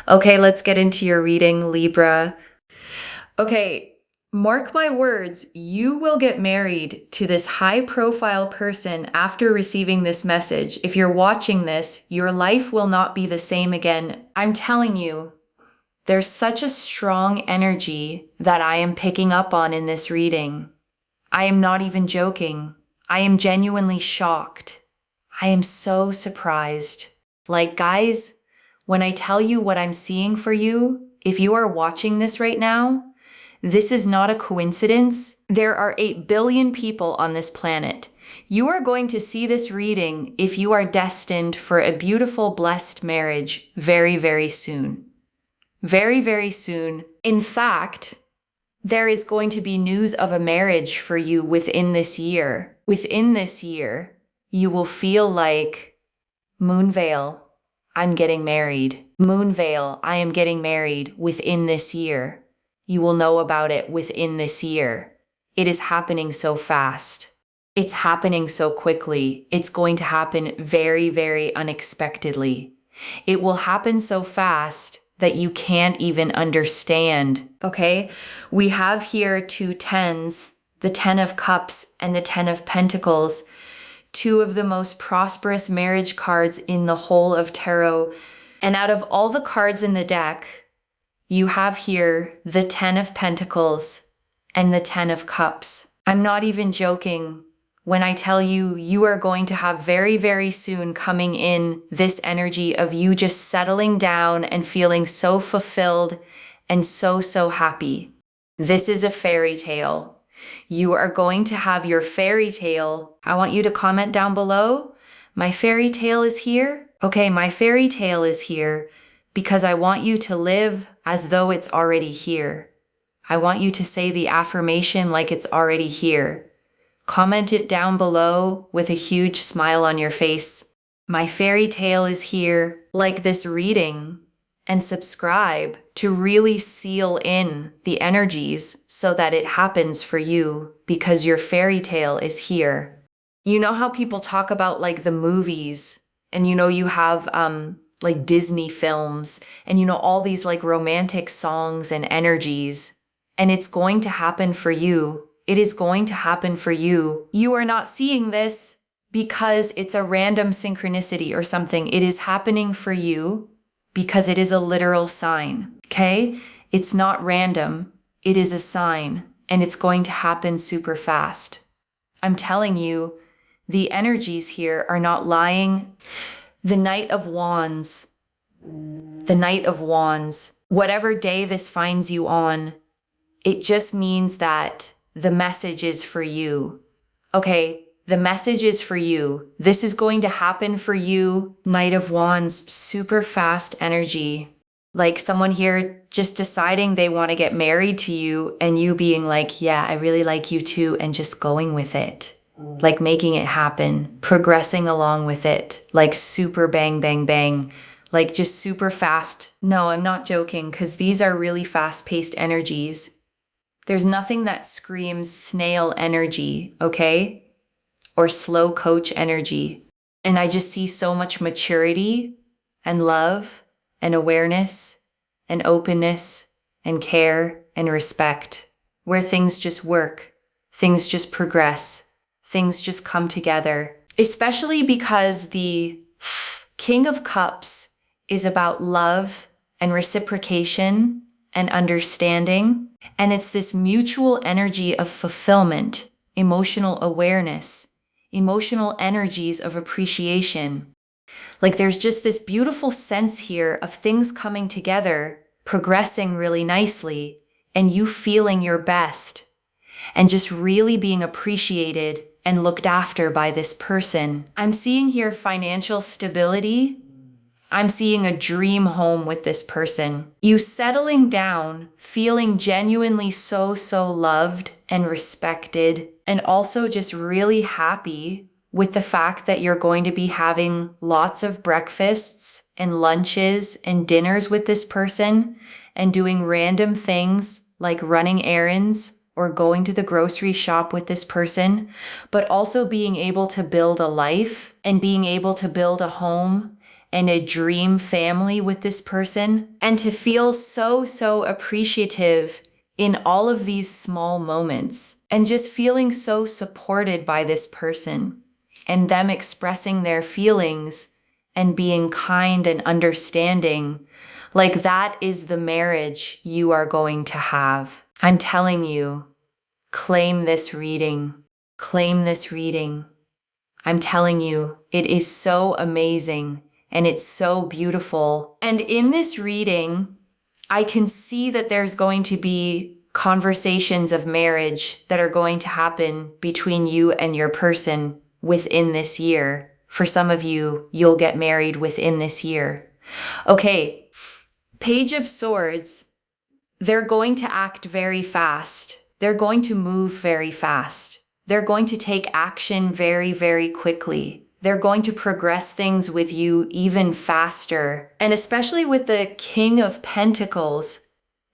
Okay, let's get into your reading, Libra. Okay, mark my words, you will get married to this high-profile person after receiving this message. If you're watching this, your life will not be the same again. I'm telling you, there's such a strong energy that I am picking up on in this reading. I am not even joking. I am genuinely shocked. I am so surprised. Like, guys, when I tell you what I'm seeing for you, if you are watching this right now, this is not a coincidence. There are 8 billion people on this planet. You are going to see this reading if you are destined for a beautiful, blessed marriage very, very soon. Very, very soon. In fact, there is going to be news of a marriage for you within this year. Within this year, you will feel like, Moonveil, I'm getting married. Moonveil, I am getting married within this year. You will know about it within this year. It is happening so fast. It's happening so quickly. It's going to happen very, very unexpectedly. It will happen so fast that you can't even understand, okay? We have here 2 tens, the 10 of Cups and the 10 of Pentacles, 2 of the most prosperous marriage cards in the whole of tarot. And out of all the cards in the deck, you have here the 10 of Pentacles and the 10 of Cups. I'm not even joking when I tell you, you are going to have very, very soon coming in this energy of you just settling down and feeling so fulfilled and so, so happy. This is a fairy tale. You are going to have your fairy tale. I want you to comment down below. My fairy tale is here. Okay, my fairy tale is here because I want you to live as though it's already here. I want you to say the affirmation like it's already here. Comment it down below with a huge smile on your face. My fairy tale is here, like this reading, and subscribe to really seal in the energies so that it happens for you because your fairy tale is here. You know how people talk about like the movies and you have like Disney films and all these like romantic songs and energies, and it's going to happen for you. It is going to happen for you. You are not seeing this because it's a random synchronicity or something. It is happening for you because it is a literal sign, okay? It's not random. It is a sign, and it's going to happen super fast. I'm telling you, the energies here are not lying. The Knight of Wands, the Knight of Wands, whatever day this finds you on, it just means that the message is for you. Okay, the message is for you. This is going to happen for you. Knight of Wands, super fast energy. Like someone here just deciding they want to get married to you and you being like, yeah, I really like you too, and just going with it. Like making it happen, progressing along with it, like super bang, bang, bang, like just super fast. No, I'm not joking because these are really fast-paced energies. There's nothing that screams snail energy, okay? Or slow coach energy. And I just see so much maturity and love and awareness and openness and care and respect, where things just work, things just progress, things just come together. Especially because the King of Cups is about love and reciprocation and understanding. And it's this mutual energy of fulfillment, emotional awareness, emotional energies of appreciation. Like there's just this beautiful sense here of things coming together, progressing really nicely, and you feeling your best, and just really being appreciated and looked after by this person. I'm seeing here financial stability. I'm seeing a dream home with this person. You settling down, feeling genuinely so, so loved and respected, and also just really happy with the fact that you're going to be having lots of breakfasts and lunches and dinners with this person and doing random things like running errands or going to the grocery shop with this person, but also being able to build a life and being able to build a home and a dream family with this person, and to feel so appreciative in all of these small moments, and just feeling so supported by this person and them expressing their feelings and being kind and understanding. Like, that is the marriage you are going to have. I'm telling you, claim this reading. Claim this reading. I'm telling you, it is so amazing and it's so beautiful. And in this reading, I can see that there's going to be conversations of marriage that are going to happen between you and your person within this year. For some of you, you'll get married within this year. Okay, Page of Swords, they're going to act very fast. They're going to move very fast. They're going to take action very quickly. They're going to progress things with you even faster. And especially with the King of Pentacles,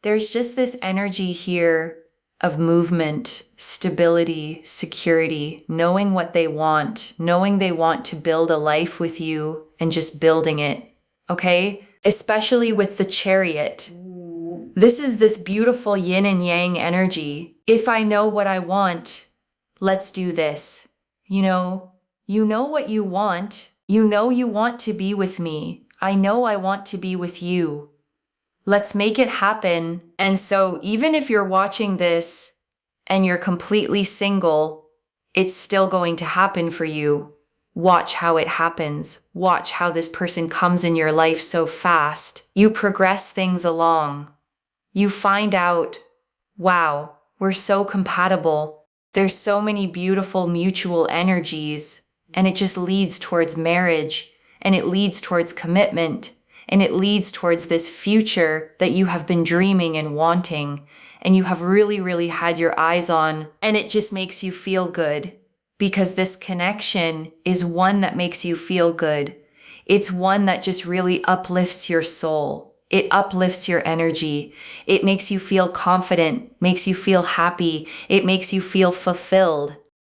there's just this energy here of movement, stability, security, knowing what they want, knowing they want to build a life with you and just building it, okay? Especially with the Chariot. This is this beautiful yin and yang energy. If I know what I want, let's do this. You know what you want. You know you want to be with me. I know I want to be with you. Let's make it happen. And so even if you're watching this and you're completely single, it's still going to happen for you. Watch how it happens. Watch how this person comes in your life so fast. You progress things along. You find out, wow, we're so compatible. There's so many beautiful mutual energies, and it just leads towards marriage, and it leads towards commitment, and it leads towards this future that you have been dreaming and wanting, and you have really had your eyes on, and it just makes you feel good, because this connection is one that makes you feel good. It's one that just really uplifts your soul. It uplifts your energy. It makes you feel confident, makes you feel happy. It makes you feel fulfilled.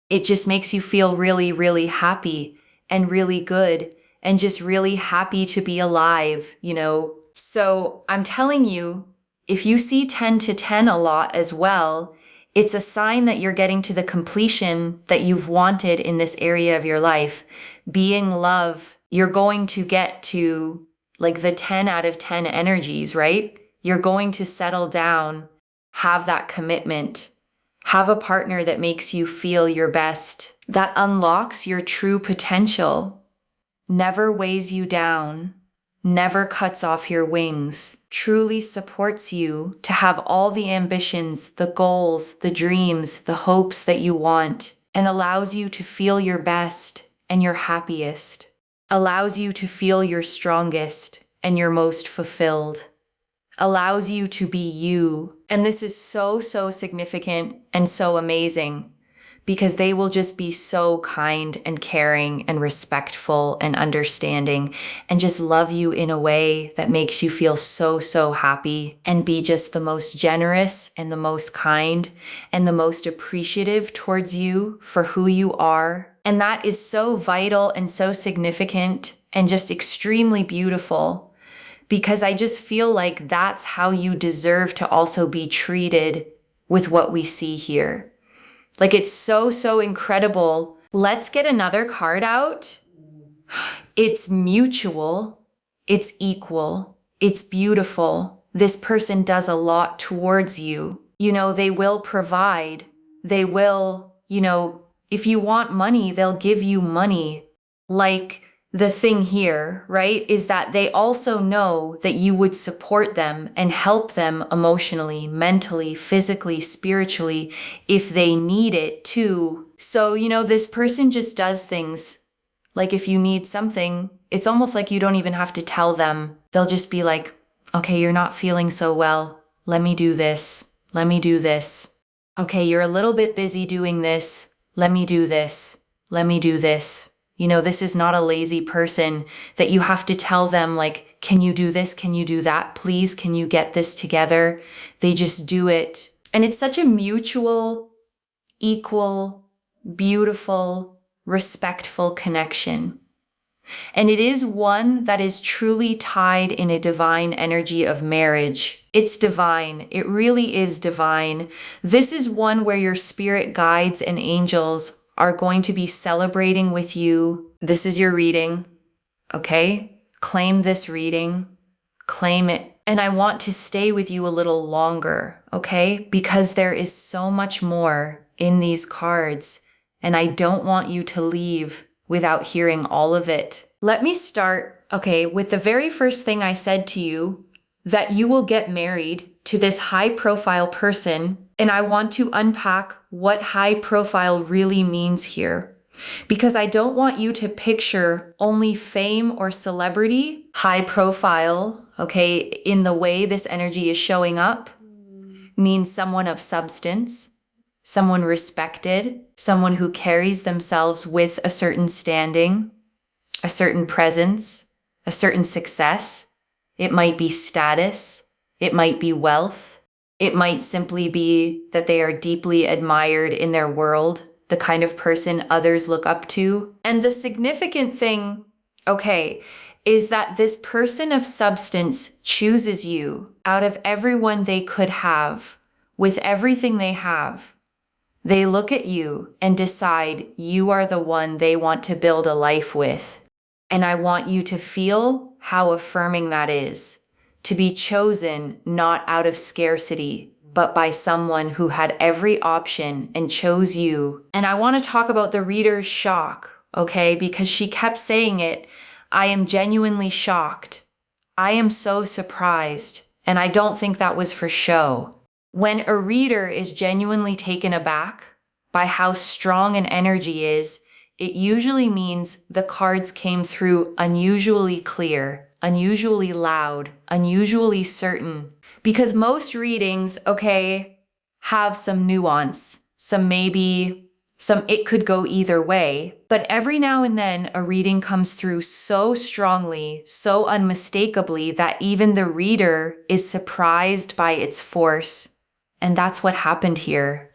It just makes you feel really happy and really good and just really happy to be alive, you know? So I'm telling you, if you see 10 to 10 a lot as well, it's a sign that you're getting to the completion that you've wanted in this area of your life. Being love, you're going to get to like the 10 out of 10 energies, right? You're going to settle down, have that commitment, have a partner that makes you feel your best, that unlocks your true potential, never weighs you down, never cuts off your wings, truly supports you to have all the ambitions, the goals, the dreams, the hopes that you want, and allows you to feel your best and your happiest, allows you to feel your strongest and your most fulfilled, allows you to be you. And this is so significant and so amazing, because they will just be so kind and caring and respectful and understanding and just love you in a way that makes you feel so happy, and be just the most generous and the most kind and the most appreciative towards you for who you are. And that is so vital and so significant and just extremely beautiful, because I just feel like that's how you deserve to also be treated with what we see here. Like, it's so incredible. Let's get another card out. It's mutual. It's equal. It's beautiful. This person does a lot towards you. You know, they will provide. They will, you know, if you want money, they'll give you money. Like, the thing here, right, is that they also know that you would support them and help them emotionally, mentally, physically, spiritually, if they need it too. So, you know, this person just does things. Like, if you need something, it's almost like you don't even have to tell them. They'll just be like, okay, you're not feeling so well. Let me do this. Let me do this. Okay, you're a little bit busy doing this. Let me do this. Let me do this. You know, this is not a lazy person that you have to tell them, like, can you do this? Can you do that? Please, can you get this together? They just do it. And it's such a mutual, equal, beautiful, respectful connection. And it is one that is truly tied in a divine energy of marriage. It's divine. It really is divine. This is one where your spirit guides and angels are going to be celebrating with you. This is your reading, okay? Claim this reading. Claim it. And I want to stay with you a little longer, okay? Because there is so much more in these cards, and I don't want you to leave without hearing all of it. Let me start, okay, with the very first thing I said to you, that you will get married to this high-profile person, and I want to unpack what high profile really means here. Because I don't want you to picture only fame or celebrity, high profile, okay, in the way this energy is showing up, means someone of substance, someone respected, someone who carries themselves with a certain standing, a certain presence, a certain success. It might be status, it might be wealth, it might simply be that they are deeply admired in their world, the kind of person others look up to. And the significant thing, okay, is that this person of substance chooses you out of everyone they could have, with everything they have. They look at you and decide you are the one they want to build a life with. And I want you to feel how affirming that is, to be chosen not out of scarcity, but by someone who had every option and chose you. And I want to talk about the reader's shock, okay? Because she kept saying it. I am genuinely shocked. I am so surprised. And I don't think that was for show. When a reader is genuinely taken aback by how strong an energy is, it usually means the cards came through unusually clear, unusually loud, unusually certain. Because most readings, okay, have some nuance, it could go either way. But every now and then a reading comes through so strongly, so unmistakably that even the reader is surprised by its force. And that's what happened here.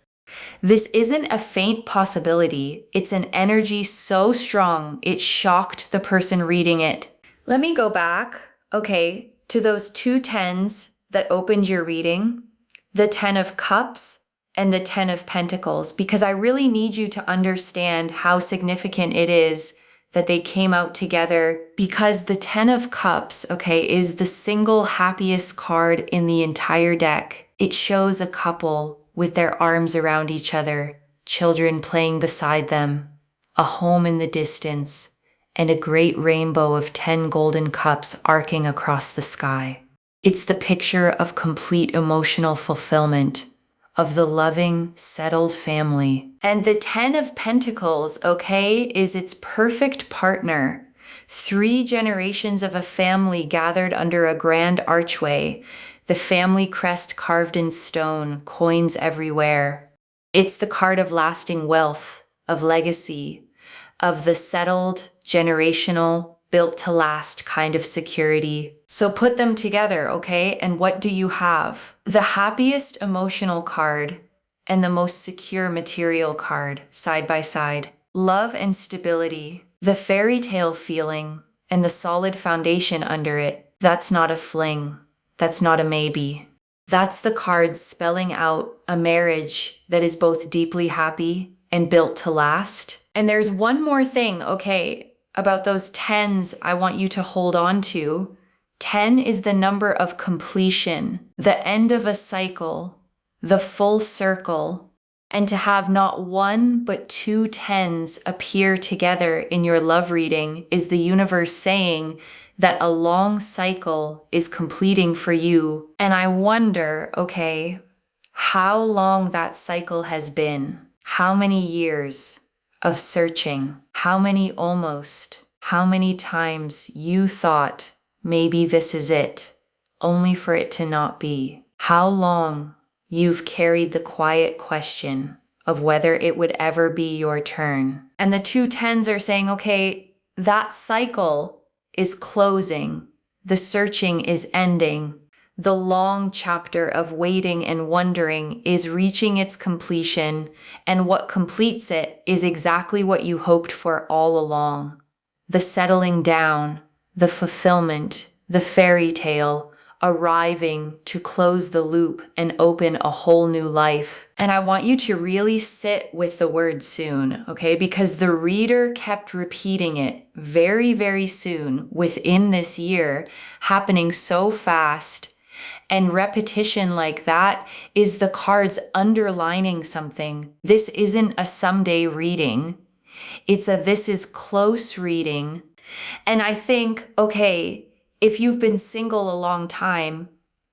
This isn't a faint possibility. It's an energy so strong, it shocked the person reading it. Let me go back, okay, to those two tens that opened your reading, the 10 of Cups and the 10 of Pentacles, because I really need you to understand how significant it is that they came out together, because the 10 of Cups, okay, is the single happiest card in the entire deck. It shows a couple with their arms around each other, children playing beside them, a home in the distance, and a great rainbow of 10 golden cups arcing across the sky. It's the picture of complete emotional fulfillment, of the loving, settled family. And the 10 of Pentacles, okay, is its perfect partner. 3 generations of a family gathered under a grand archway, the family crest carved in stone, coins everywhere. It's the card of lasting wealth, of legacy, of the settled, generational, built to last kind of security. So put them together, okay? And what do you have? The happiest emotional card and the most secure material card side by side. Love and stability, the fairy tale feeling, and the solid foundation under it. That's not a fling. That's not a maybe. That's the card spelling out a marriage that is both deeply happy and built to last. And there's one more thing, okay, about those 10s I want you to hold on to. 10 is the number of completion, the end of a cycle, the full circle. And to have not one but 2 10s appear together in your love reading is the universe saying that a long cycle is completing for you. And I wonder, okay, how long that cycle has been. How many years of searching? How many almost? How many times you thought maybe this is it, only for it to not be? How long you've carried the quiet question of whether it would ever be your turn. And the 2 10s are saying, okay, that cycle is closing. The searching is ending. The long chapter of waiting and wondering is reaching its completion, and what completes it is exactly what you hoped for all along. the settling down, the fulfillment, the fairy tale, arriving to close the loop and open a whole new life. And I want you to really sit with the word soon, okay? Because the reader kept repeating it very, very soon within this year, happening so fast. And repetition like that is the cards underlining something. This isn't a someday reading. It's a this is close reading. And I think, okay, if you've been single a long time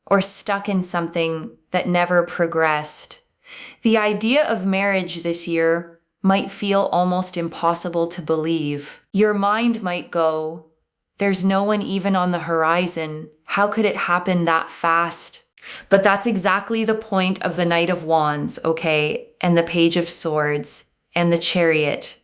or stuck in something that never progressed, the idea of marriage this year might feel almost impossible to believe. Your mind might go, there's no one even on the horizon. How could it happen that fast? But that's exactly the point of the Knight of Wands, okay? And the Page of Swords and the Chariot.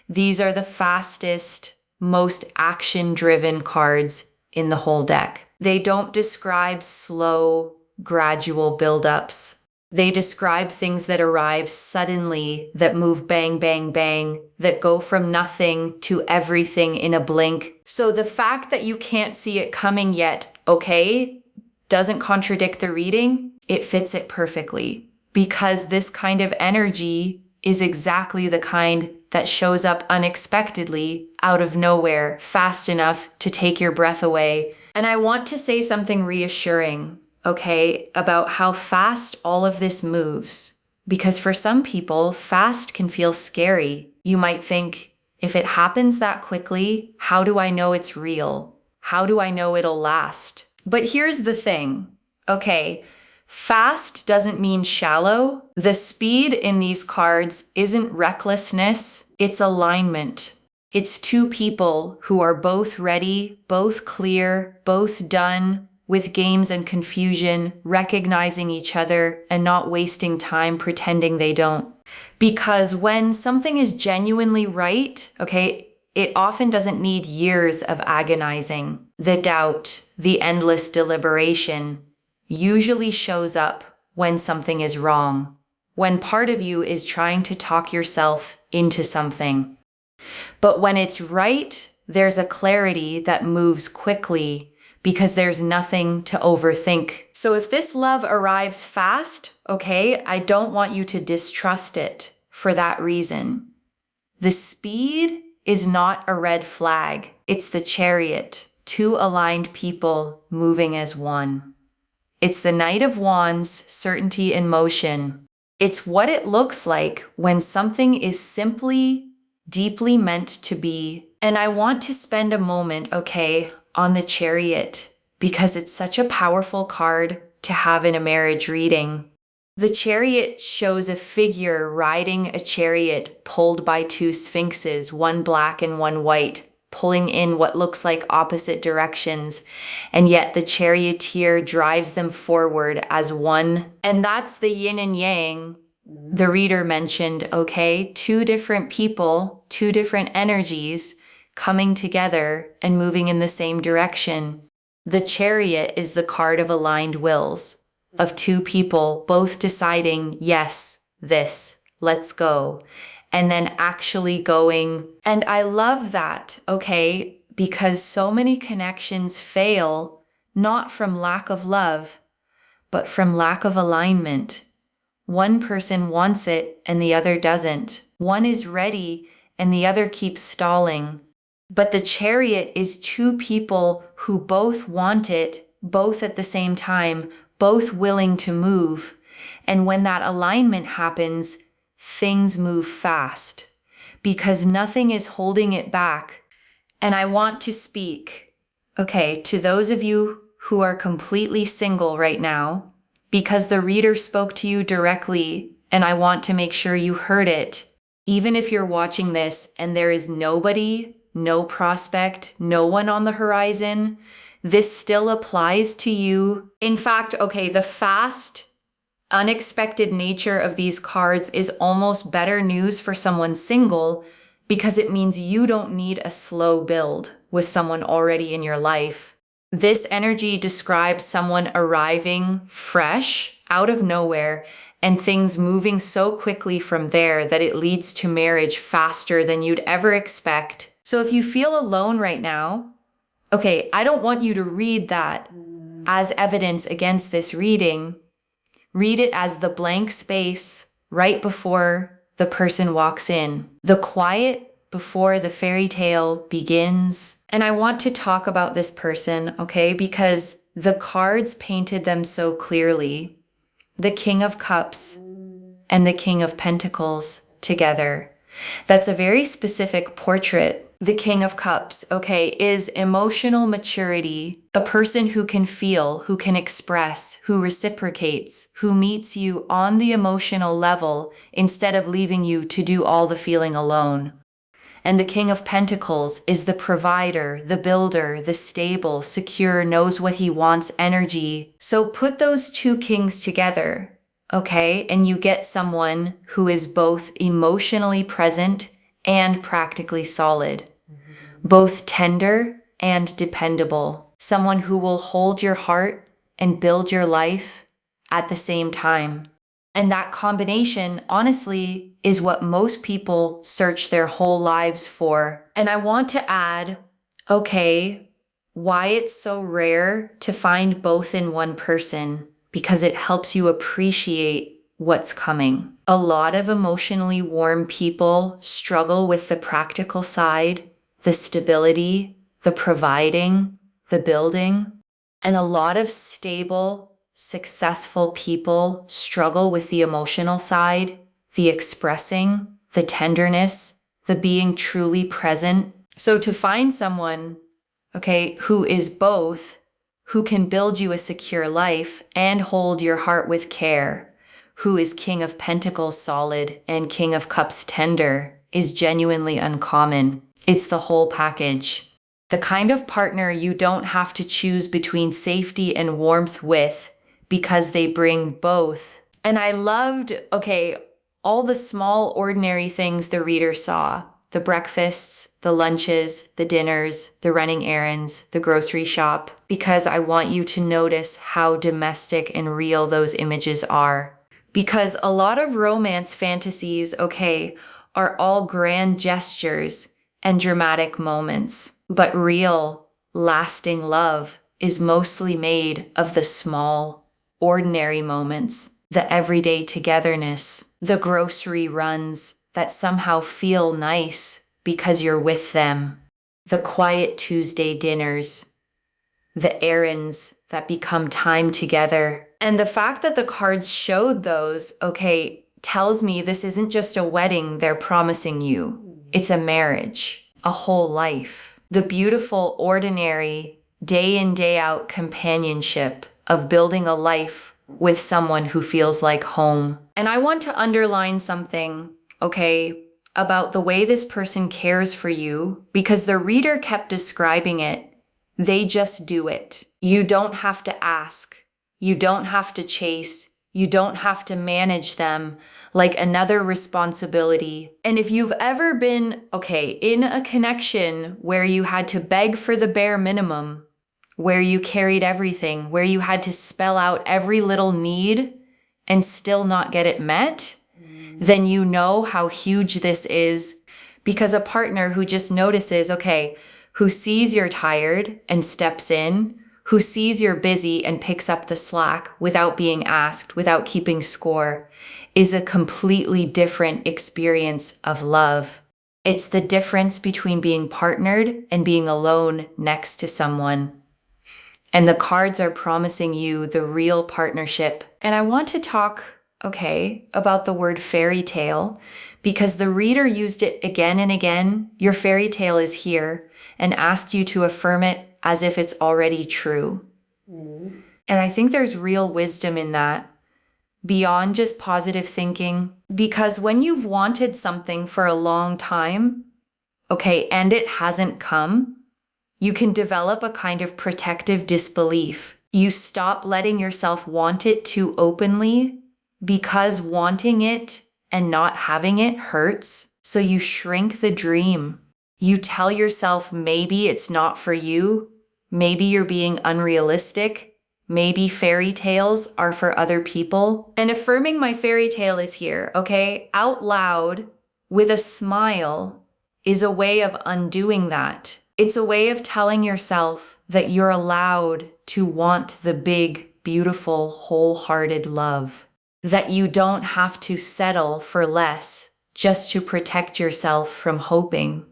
These are the fastest, most action-driven cards in the whole deck. They don't describe slow, gradual buildups. They describe things that arrive suddenly, that move bang, bang, bang, that go from nothing to everything in a blink. So the fact that you can't see it coming yet, okay, doesn't contradict the reading. It fits it perfectly, because this kind of energy is exactly the kind that shows up unexpectedly, out of nowhere, fast enough to take your breath away. And I want to say something reassuring, okay, about how fast all of this moves. Because for some people, fast can feel scary. You might think, if it happens that quickly, how do I know it's real? How do I know it'll last? But here's the thing, okay? Fast doesn't mean shallow. The speed in these cards isn't recklessness, it's alignment. It's two people who are both ready, both clear, both done with games and confusion, recognizing each other and not wasting time pretending they don't. Because when something is genuinely right, okay, it often doesn't need years of agonizing. The doubt, the endless deliberation, usually shows up when something is wrong, when part of you is trying to talk yourself into something. But when it's right, there's a clarity that moves quickly because there's nothing to overthink. So if this love arrives fast, okay, I don't want you to distrust it for that reason. The speed is not a red flag. It's the Chariot, two aligned people moving as one. It's the Knight of Wands, certainty in motion. It's what it looks like when something is simply, deeply meant to be. And I want to spend a moment, okay, on the Chariot, because it's such a powerful card to have in a marriage reading. The Chariot shows a figure riding a chariot pulled by two sphinxes, one black and one white, pulling in what looks like opposite directions, and yet the charioteer drives them forward as one. And that's the yin and yang the reader mentioned, okay? Two different people, two different energies coming together and moving in the same direction. The Chariot is the card of aligned wills, of two people both deciding, yes, this, let's go. And then actually going. And I love that, okay? Because so many connections fail, not from lack of love, but from lack of alignment. One person wants it and the other doesn't. One is ready and the other keeps stalling. But the Chariot is two people who both want it, both at the same time, both willing to move. And when that alignment happens, things move fast because nothing is holding it back. And I want to speak, okay, to those of you who are completely single right now, because the reader spoke to you directly, and I want to make sure you heard it. Even if you're watching this and there is nobody, no prospect, no one on the horizon, this still applies to you. In fact, okay, the fast, unexpected nature of these cards is almost better news for someone single because it means you don't need a slow build with someone already in your life. This energy describes someone arriving fresh, out of nowhere, and things moving so quickly from there that it leads to marriage faster than you'd ever expect. So if you feel alone right now, okay, I don't want you to read that as evidence against this reading. Read it as the blank space right before the person walks in, the quiet before the fairy tale begins. And I want to talk about this person, okay, because the cards painted them so clearly. The King of Cups and the King of Pentacles together. That's a very specific portrait. The King of Cups, okay, is emotional maturity, a person who can feel, who can express, who reciprocates, who meets you on the emotional level instead of leaving you to do all the feeling alone. And the King of Pentacles is the provider, the builder, the stable, secure, knows what he wants energy. So put those two kings together, okay? And you get someone who is both emotionally present and practically solid, both tender and dependable, someone who will hold your heart and build your life at the same time. And that combination, honestly, is what most people search their whole lives for. And I want to add, okay, why it's so rare to find both in one person, because it helps you appreciate what's coming. A lot of emotionally warm people struggle with the practical side, the stability, the providing, the building. And a lot of stable, successful people struggle with the emotional side, the expressing, the tenderness, the being truly present. So to find someone, okay, who is both, who can build you a secure life and hold your heart with care, who is King of Pentacles solid and King of Cups tender, is genuinely uncommon. It's the whole package. The kind of partner you don't have to choose between safety and warmth with, because they bring both. And I loved, okay, all the small ordinary things the reader saw. The breakfasts, the lunches, the dinners, the running errands, the grocery shop, because I want you to notice how domestic and real those images are. Because a lot of romance fantasies, okay, are all grand gestures and dramatic moments. But real, lasting love is mostly made of the small, ordinary moments, the everyday togetherness, the grocery runs that somehow feel nice because you're with them, the quiet Tuesday dinners, the errands that become time together. And the fact that the cards showed those, okay, tells me this isn't just a wedding they're promising you. It's a marriage, a whole life. The beautiful, ordinary, day in, day out companionship of building a life with someone who feels like home. And I want to underline something, okay, about the way this person cares for you, because the reader kept describing it. They just do it. You don't have to ask. You don't have to chase. You don't have to manage them like another responsibility. And if you've ever been, okay, in a connection where you had to beg for the bare minimum, where you carried everything, where you had to spell out every little need and still not get it met, then you know how huge this is. Because a partner who just notices, okay, who sees you're tired and steps in, who sees you're busy and picks up the slack without being asked, without keeping score, is a completely different experience of love. It's the difference between being partnered and being alone next to someone. And the cards are promising you the real partnership. And I want to talk, okay, about the word fairy tale, because the reader used it again and again. Your fairy tale is here, and asked you to affirm it as if it's already true. And I think there's real wisdom in that, beyond just positive thinking, because when you've wanted something for a long time, okay, and it hasn't come, you can develop a kind of protective disbelief. You stop letting yourself want it too openly, because wanting it and not having it hurts. So you shrink the dream. You tell yourself maybe it's not for you. Maybe you're being unrealistic. Maybe fairy tales are for other people. And affirming my fairy tale is here, okay? Out loud, with a smile, is a way of undoing that. It's a way of telling yourself that you're allowed to want the big, beautiful, wholehearted love. That you don't have to settle for less just to protect yourself from hoping.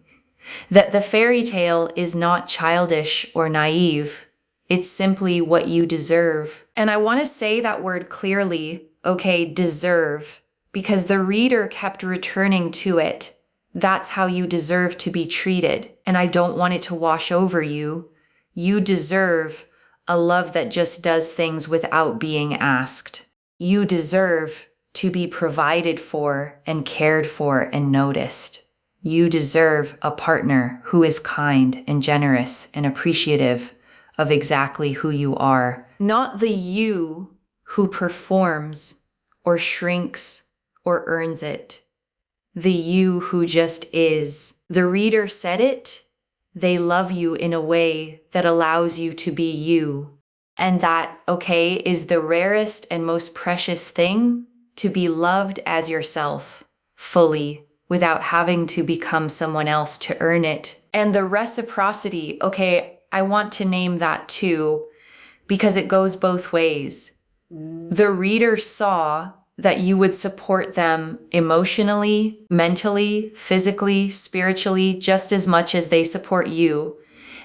That the fairy tale is not childish or naive. It's simply what you deserve. And I want to say that word clearly, okay, deserve, because the reader kept returning to it. That's how you deserve to be treated. And I don't want it to wash over you. You deserve a love that just does things without being asked. You deserve to be provided for and cared for and noticed. You deserve a partner who is kind and generous and appreciative of exactly who you are. Not the you who performs or shrinks or earns it. The you who just is. The reader said it. They love you in a way that allows you to be you. And that, okay, is the rarest and most precious thing, to be loved as yourself, fully, without having to become someone else to earn it. And the reciprocity, okay, I want to name that too, because it goes both ways. The reader saw that you would support them emotionally, mentally, physically, spiritually, just as much as they support you.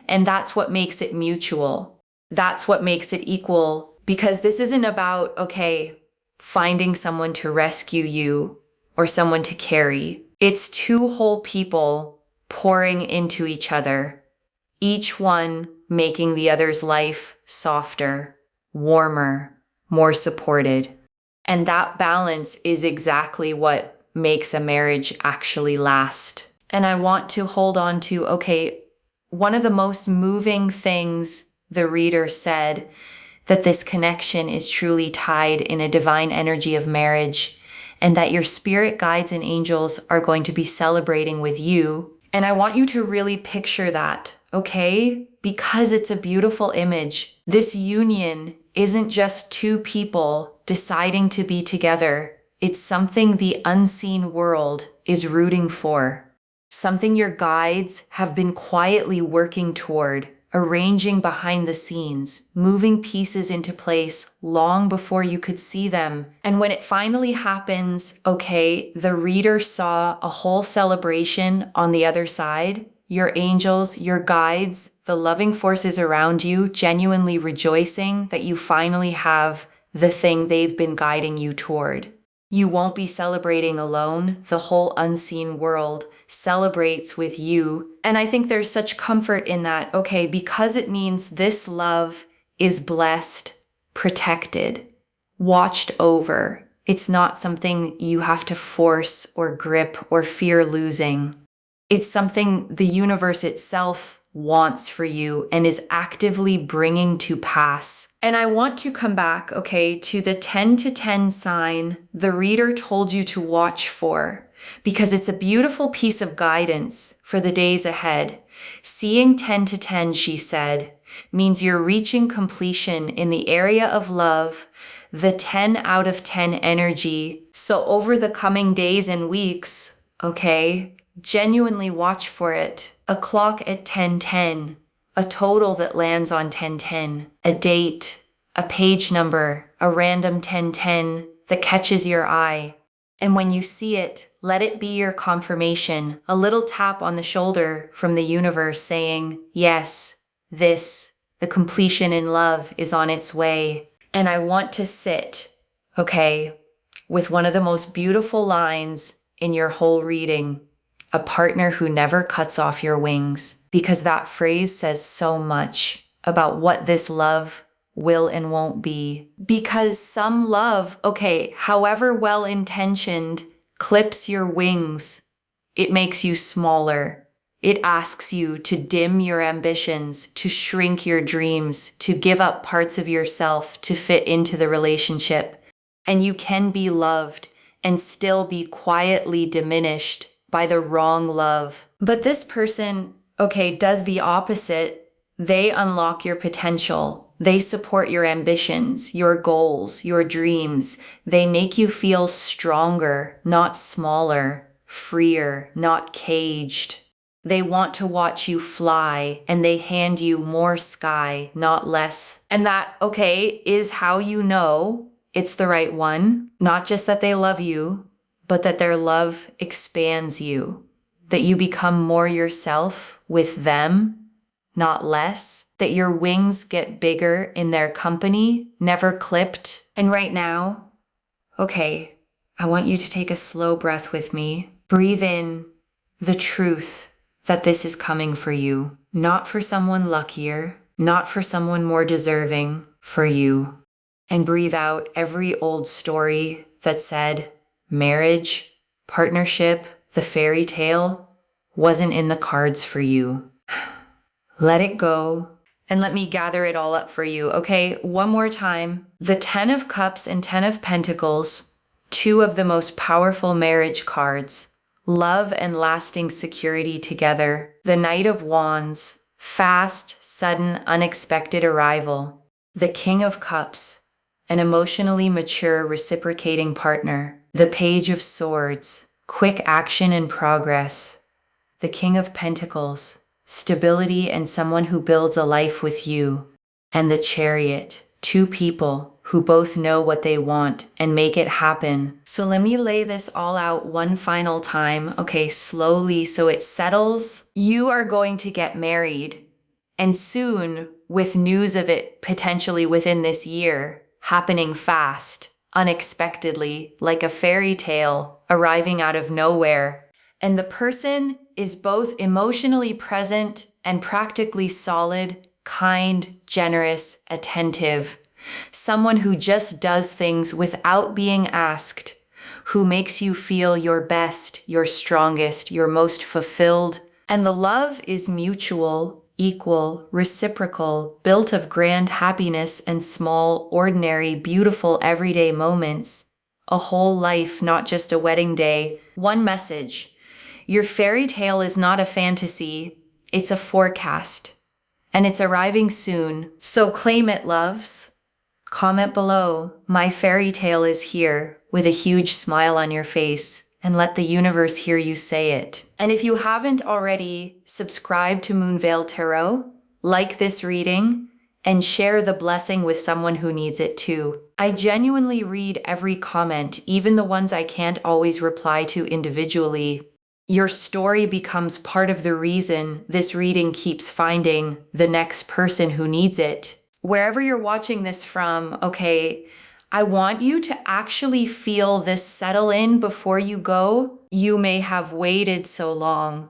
And that's what makes it mutual. That's what makes it equal, because this isn't about, okay, finding someone to rescue you or someone to carry. It's two whole people pouring into each other, each one making the other's life softer, warmer, more supported. And that balance is exactly what makes a marriage actually last. And I want to hold on to, okay, one of the most moving things the reader said, that this connection is truly tied in a divine energy of marriage, and that your spirit guides and angels are going to be celebrating with you. And I want you to really picture that, okay? Because it's a beautiful image. This union isn't just two people deciding to be together. It's something the unseen world is rooting for. Something your guides have been quietly working toward, arranging behind the scenes, moving pieces into place long before you could see them. And when it finally happens, okay, the reader saw a whole celebration on the other side. Your angels, your guides, the loving forces around you genuinely rejoicing that you finally have the thing they've been guiding you toward. You won't be celebrating alone. The whole unseen world celebrates with you. And I think there's such comfort in that, okay, because it means this love is blessed, protected, watched over. It's not something you have to force or grip or fear losing. It's something the universe itself wants for you and is actively bringing to pass. And I want to come back, okay, to the 10 to 10 sign the reader told you to watch for, because it's a beautiful piece of guidance for the days ahead. Seeing 10 to 10, she said, means you're reaching completion in the area of love, the 10 out of 10 energy. So over the coming days and weeks, okay, genuinely watch for it. A clock at 10:10, a total that lands on 10:10, a date, a page number, a random 10:10 that catches your eye. And when you see it, let it be your confirmation, a little tap on the shoulder from the universe saying, yes, the completion in love is on its way. And I want to sit, okay, with one of the most beautiful lines in your whole reading. A partner who never cuts off your wings, because that phrase says so much about what this love will and won't be. Because some love, okay, however well-intentioned, clips your wings. It makes you smaller. It asks you to dim your ambitions, to shrink your dreams, to give up parts of yourself to fit into the relationship. And you can be loved and still be quietly diminished by the wrong love. But this person, okay, does the opposite. They unlock your potential. They support your ambitions, your goals, your dreams. They make you feel stronger, not smaller, freer, not caged. They want to watch you fly, and they hand you more sky, not less. And that, okay, is how you know it's the right one. Not just that they love you, but that their love expands you. That you become more yourself with them, not less. That your wings get bigger in their company, never clipped. And right now, okay, I want you to take a slow breath with me. Breathe in the truth that this is coming for you, not for someone luckier, not for someone more deserving, for you. And breathe out every old story that said marriage, partnership, the fairy tale wasn't in the cards for you. Let it go. And let me gather it all up for you, okay? One more time. The 10 of Cups and 10 of Pentacles, two of the most powerful marriage cards. Love and lasting security together. The Knight of Wands, fast, sudden, unexpected arrival. The King of Cups, an emotionally mature, reciprocating partner. The Page of Swords, quick action and progress. The King of Pentacles, stability and someone who builds a life with you. And the Chariot, two people who both know what they want and make it happen. So let me lay this all out one final time, okay, slowly so it settles. You are going to get married, and soon, with news of it potentially within this year, happening fast, unexpectedly, like a fairy tale arriving out of nowhere. And the person is both emotionally present and practically solid, kind, generous, attentive. Someone who just does things without being asked, who makes you feel your best, your strongest, your most fulfilled. And the love is mutual, equal, reciprocal, built of grand happiness and small, ordinary, beautiful, everyday moments. A whole life, not just a wedding day. One message. Your fairy tale is not a fantasy, it's a forecast. And it's arriving soon, so claim it, loves. Comment below, my fairy tale is here, with a huge smile on your face, and let the universe hear you say it. And if you haven't already, subscribe to Moonveil Tarot, like this reading, and share the blessing with someone who needs it too. I genuinely read every comment, even the ones I can't always reply to individually. Your story becomes part of the reason this reading keeps finding the next person who needs it. Wherever you're watching this from, okay, I want you to actually feel this settle in before you go. You may have waited so long,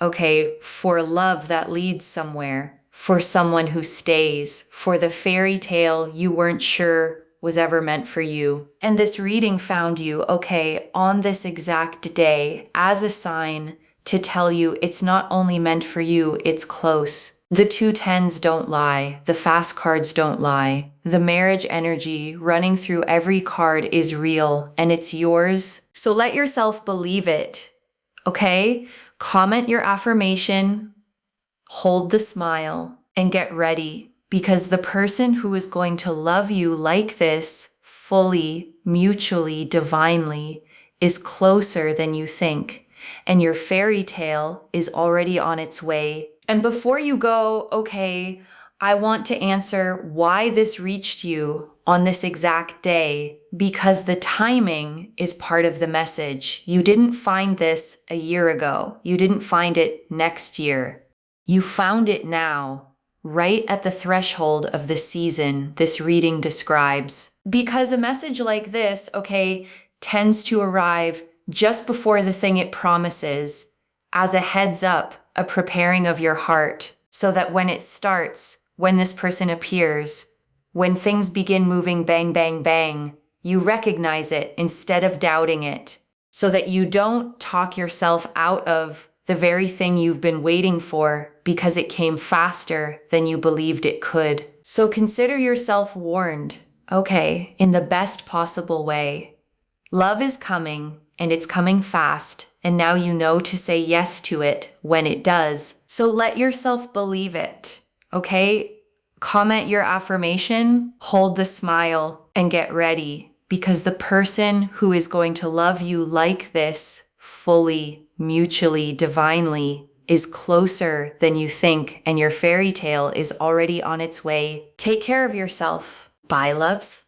okay, for love that leads somewhere, for someone who stays, for the fairy tale you weren't sure was ever meant for you. And this reading found you, okay, on this exact day as a sign to tell you it's not only meant for you, it's close. The 2 10s don't lie. The fast cards don't lie. The marriage energy running through every card is real and it's yours. So let yourself believe it, okay? Comment your affirmation, hold the smile, and get ready, because the person who is going to love you like this, fully, mutually, divinely, is closer than you think. And your fairy tale is already on its way. And before you go, okay, I want to answer why this reached you on this exact day, because the timing is part of the message. You didn't find this a year ago. You didn't find it next year. You found it now, right at the threshold of the season this reading describes. Because a message like this, okay, tends to arrive just before the thing it promises, as a heads up, a preparing of your heart, so that when it starts, when this person appears, when things begin moving bang, bang, bang, you recognize it instead of doubting it, so that you don't talk yourself out of the very thing you've been waiting for because it came faster than you believed it could. So consider yourself warned, okay, in the best possible way. Love is coming, and it's coming fast, and now you know to say yes to it when it does. So let yourself believe it, okay? Comment your affirmation, hold the smile, and get ready, because the person who is going to love you like this, fully, mutually, divinely, is closer than you think, and your fairy tale is already on its way. Take care of yourself. Bye, loves.